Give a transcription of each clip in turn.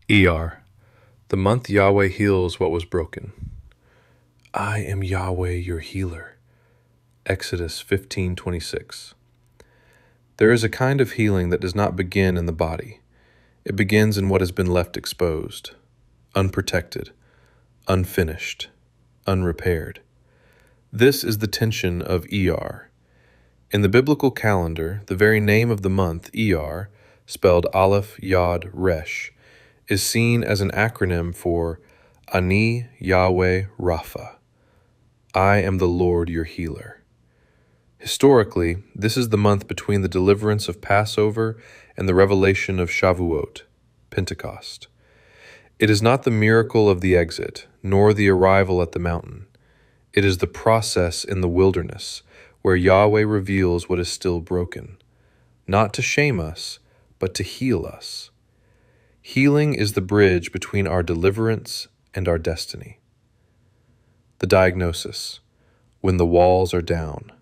Iyar, the month Yahweh heals what was broken. I am Yahweh your healer. Exodus 15:26. There is a kind of healing that does not begin in the body. It begins in what has been left exposed, unprotected, unfinished, unrepaired. This is the tension of Iyar. In the biblical calendar, the very name of the month, Iyar, spelled Aleph Yod Resh, is seen as an acronym for Ani Yahweh Rapha. I am the Lord your healer. Historically, this is the month between the deliverance of Passover and the revelation of Shavuot, Pentecost. It is not the miracle of the exit, nor the arrival at the mountain. It is the process in the wilderness, where Yahweh reveals what is still broken, not to shame us, but to heal us. Healing is the bridge between our deliverance and our destiny. The diagnosis: when the walls are down.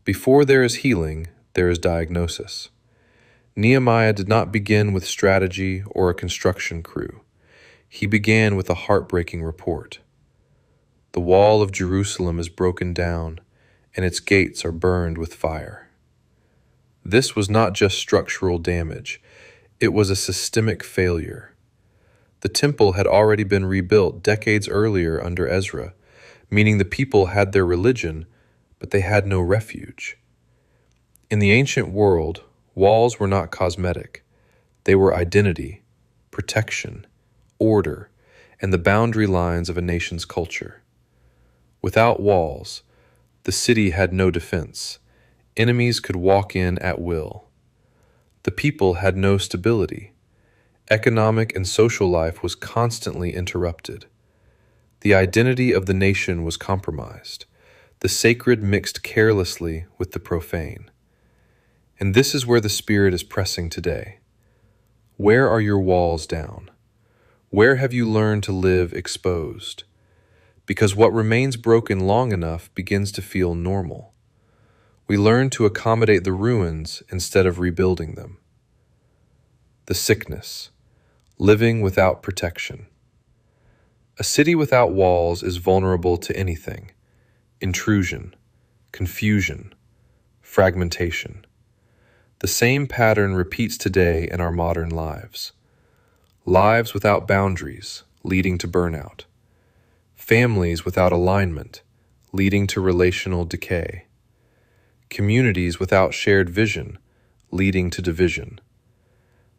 Before there is healing, there is diagnosis. Nehemiah did not begin with strategy or a construction crew. He began with a heartbreaking report. The wall of Jerusalem is broken down, and its gates are burned with fire. This was not just structural damage. It was a systemic failure. The temple had already been rebuilt decades earlier under Ezra, meaning the people had their religion, but they had no refuge. In the ancient world, walls were not cosmetic. They were identity, protection, order, and the boundary lines of a nation's culture. Without walls, the city had no defense. Enemies could walk in at will. The people had no stability. Economic and social life was constantly interrupted. The identity of the nation was compromised. The sacred mixed carelessly with the profane. And this is where the Spirit is pressing today. Where are your walls down? Where have you learned to live exposed? Because what remains broken long enough begins to feel normal. We learn to accommodate the ruins instead of rebuilding them. The sickness, living without protection. A city without walls is vulnerable to anything: intrusion, confusion, fragmentation. The same pattern repeats today in our modern lives. Lives without boundaries, leading to burnout. Families without alignment, leading to relational decay. Communities without shared vision, leading to division.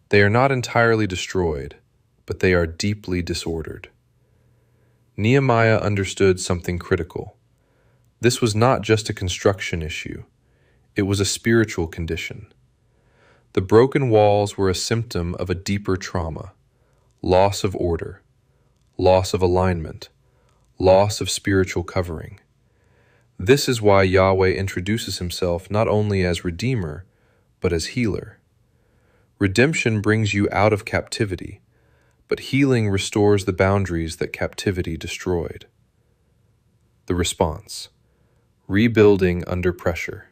They are not entirely destroyed, but they are deeply disordered. Nehemiah understood something critical. This was not just a construction issue. It was a spiritual condition. The broken walls were a symptom of a deeper trauma: loss of order, loss of alignment, loss of spiritual covering. This is why Yahweh introduces himself not only as Redeemer, but as Healer. Redemption brings you out of captivity, but healing restores the boundaries that captivity destroyed. The response: rebuilding under pressure.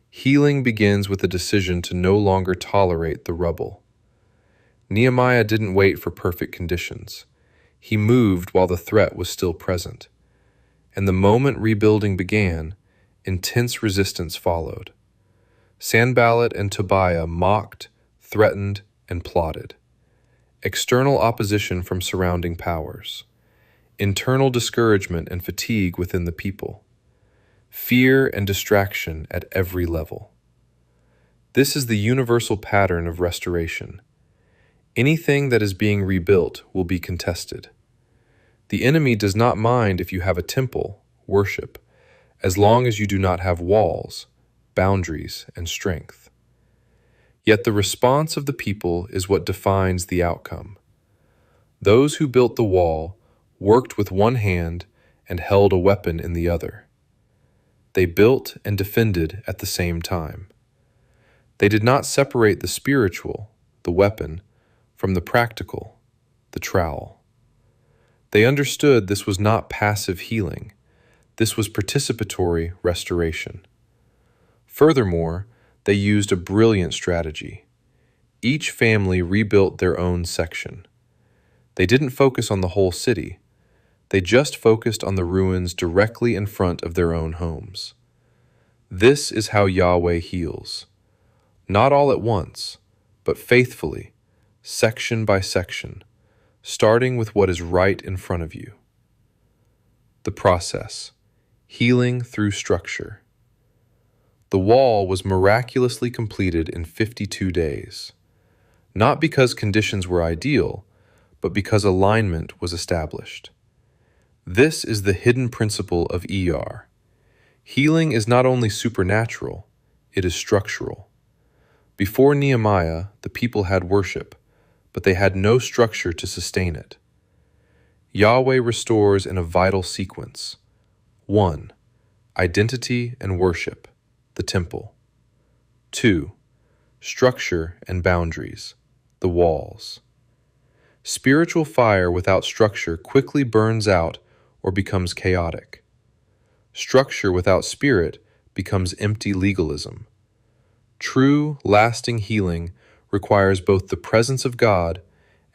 Healing begins with a decision to no longer tolerate the rubble. Nehemiah didn't wait for perfect conditions. He moved while the threat was still present. And the moment rebuilding began, intense resistance followed. Sanballat and Tobiah mocked, threatened, and plotted. External opposition from surrounding powers. Internal discouragement and fatigue within the people. Fear and distraction at every level. This is the universal pattern of restoration. Anything that is being rebuilt will be contested. The enemy does not mind if you have a temple, worship, as long as you do not have walls, boundaries, and strength. Yet the response of the people is what defines the outcome. Those who built the wall worked with one hand and held a weapon in the other. They built and defended at the same time. They did not separate the spiritual, the weapon, from the practical, the trowel. They understood this was not passive healing. This was participatory restoration. Furthermore, they used a brilliant strategy. Each family rebuilt their own section. They didn't focus on the whole city. They just focused on the ruins directly in front of their own homes. This is how Yahweh heals. Not all at once, but faithfully, section by section, starting with what is right in front of you. The process: healing through structure. The wall was miraculously completed in 52 days, not because conditions were ideal, but because alignment was established. This is the hidden principle of Iyar. Healing is not only supernatural, it is structural. Before Nehemiah, the people had worship, but they had no structure to sustain it. Yahweh restores in a vital sequence. 1. Identity and worship, the temple. 2. Structure and boundaries, the walls. Spiritual fire without structure quickly burns out or becomes chaotic. Structure without spirit becomes empty legalism. True, lasting healing requires both the presence of God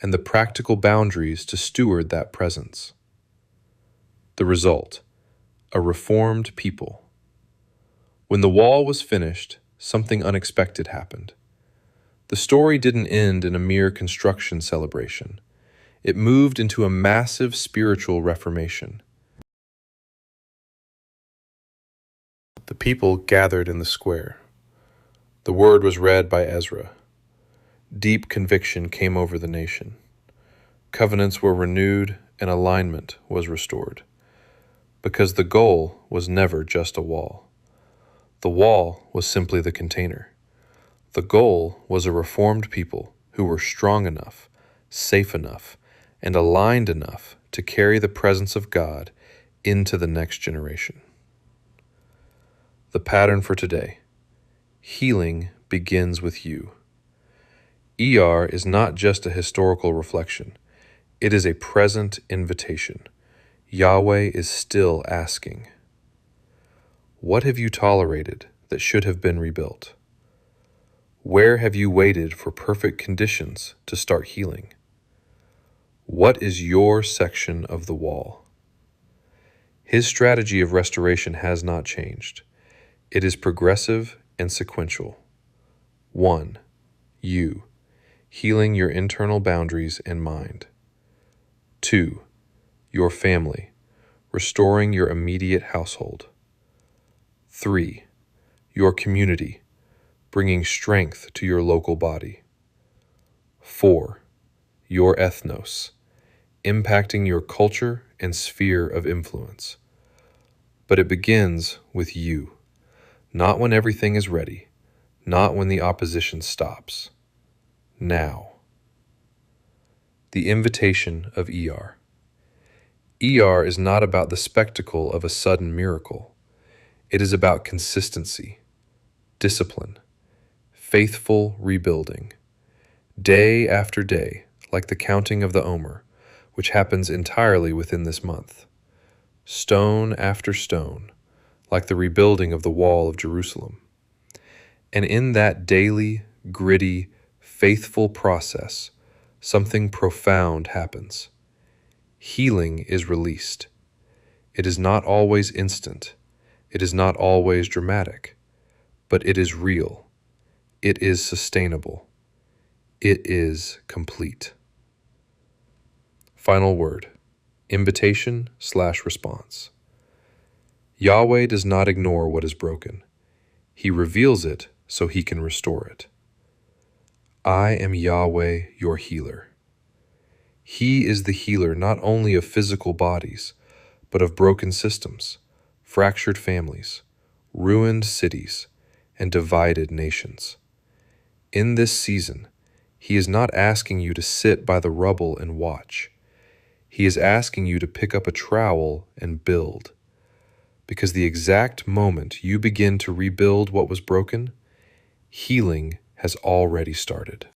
and the practical boundaries to steward that presence. The result: a reformed people. When the wall was finished, something unexpected happened. The story didn't end in a mere construction celebration. It moved into a massive spiritual reformation. The people gathered in the square. The word was read by Ezra. Deep conviction came over the nation. Covenants were renewed and alignment was restored. Because the goal was never just a wall. The wall was simply the container. The goal was a reformed people who were strong enough, safe enough, and aligned enough to carry the presence of God into the next generation. The pattern for today: healing begins with you. Iyar is not just a historical reflection. It is a present invitation. Yahweh is still asking. What have you tolerated that should have been rebuilt? Where have you waited for perfect conditions to start healing? What is your section of the wall? His strategy of restoration has not changed. It is progressive and sequential. 1. You, healing your internal boundaries and mind. 2. Your family, restoring your immediate household. 3. Your community, bringing strength to your local body. 4. Your ethnos, impacting your culture and sphere of influence. But it begins with you, not when everything is ready, not when the opposition stops. Now. The invitation of Iyar. Iyar is not about the spectacle of a sudden miracle. It is about consistency, discipline, faithful rebuilding, day after day, like the counting of the Omer, which happens entirely within this month. Stone after stone, like the rebuilding of the wall of Jerusalem. And in that daily, gritty, faithful process, something profound happens. Healing is released. It is not always instant. It is not always dramatic. But it is real. It is sustainable. It is complete. Final word: invitation/response. Yahweh does not ignore what is broken. He reveals it so he can restore it. I am Yahweh, your healer. He is the healer not only of physical bodies, but of broken systems, fractured families, ruined cities, and divided nations. In this season, he is not asking you to sit by the rubble and watch. He is asking you to pick up a trowel and build. Because the exact moment you begin to rebuild what was broken, healing has already started.